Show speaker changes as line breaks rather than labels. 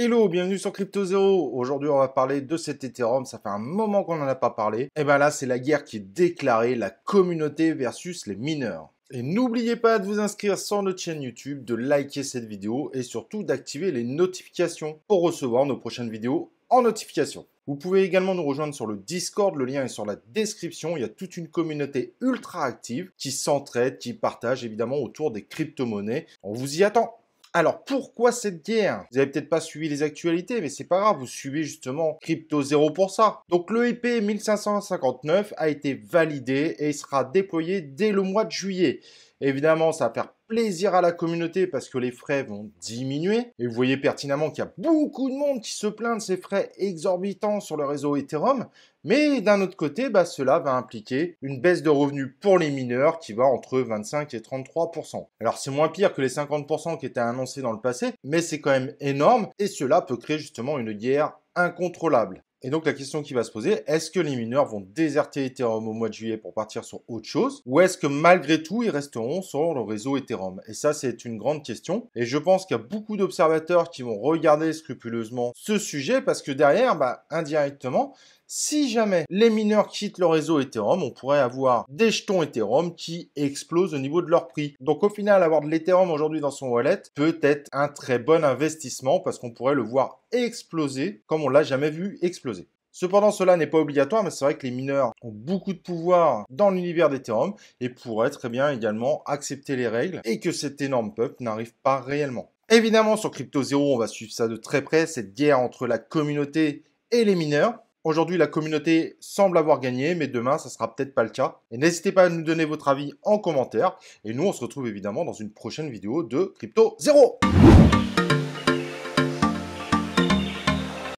Hello, bienvenue sur Crypto Zero. Aujourd'hui, on va parler de cet Ethereum. Ça fait un moment qu'on n'en a pas parlé. Et ben là, c'est la guerre qui est déclarée, la communauté versus les mineurs. Et n'oubliez pas de vous inscrire sur notre chaîne YouTube, de liker cette vidéo et surtout d'activer les notifications pour recevoir nos prochaines vidéos en notification. Vous pouvez également nous rejoindre sur le Discord, le lien est sur la description. Il y a toute une communauté ultra active qui s'entraide, qui partage évidemment autour des crypto-monnaies. On vous y attend. Alors, pourquoi cette guerre? Vous n'avez peut-être pas suivi les actualités, mais c'est pas grave, vous suivez justement Crypto Zero pour ça. Donc, le EP 1559 a été validé et il sera déployé dès le mois de juillet. Évidemment, ça va faire plaisir à la communauté parce que les frais vont diminuer. Et vous voyez pertinemment qu'il y a beaucoup de monde qui se plaint de ces frais exorbitants sur le réseau Ethereum. Mais d'un autre côté, cela va impliquer une baisse de revenus pour les mineurs qui va entre 25 et 33%. Alors c'est moins pire que les 50% qui étaient annoncés dans le passé, mais c'est quand même énorme et cela peut créer justement une guerre incontrôlable. Et donc la question qui va se poser, est-ce que les mineurs vont déserter Ethereum au mois de juillet pour partir sur autre chose? Ou est-ce que malgré tout, ils resteront sur le réseau Ethereum? Et ça, c'est une grande question. Et je pense qu'il y a beaucoup d'observateurs qui vont regarder scrupuleusement ce sujet parce que derrière, indirectement, si jamais les mineurs quittent le réseau Ethereum, on pourrait avoir des jetons Ethereum qui explosent au niveau de leur prix. Donc au final, avoir de l'Ethereum aujourd'hui dans son wallet peut être un très bon investissement parce qu'on pourrait le voir exploser comme on l'a jamais vu exploser. Cependant, cela n'est pas obligatoire, mais c'est vrai que les mineurs ont beaucoup de pouvoir dans l'univers d'Ethereum et pourraient très bien également accepter les règles et que cet énorme peuple n'arrive pas réellement. Évidemment, sur Crypto Zero, on va suivre ça de très près, cette guerre entre la communauté et les mineurs. Aujourd'hui, la communauté semble avoir gagné, mais demain, ça sera peut-être pas le cas. Et n'hésitez pas à nous donner votre avis en commentaire. Et nous, on se retrouve évidemment dans une prochaine vidéo de Crypto Zero.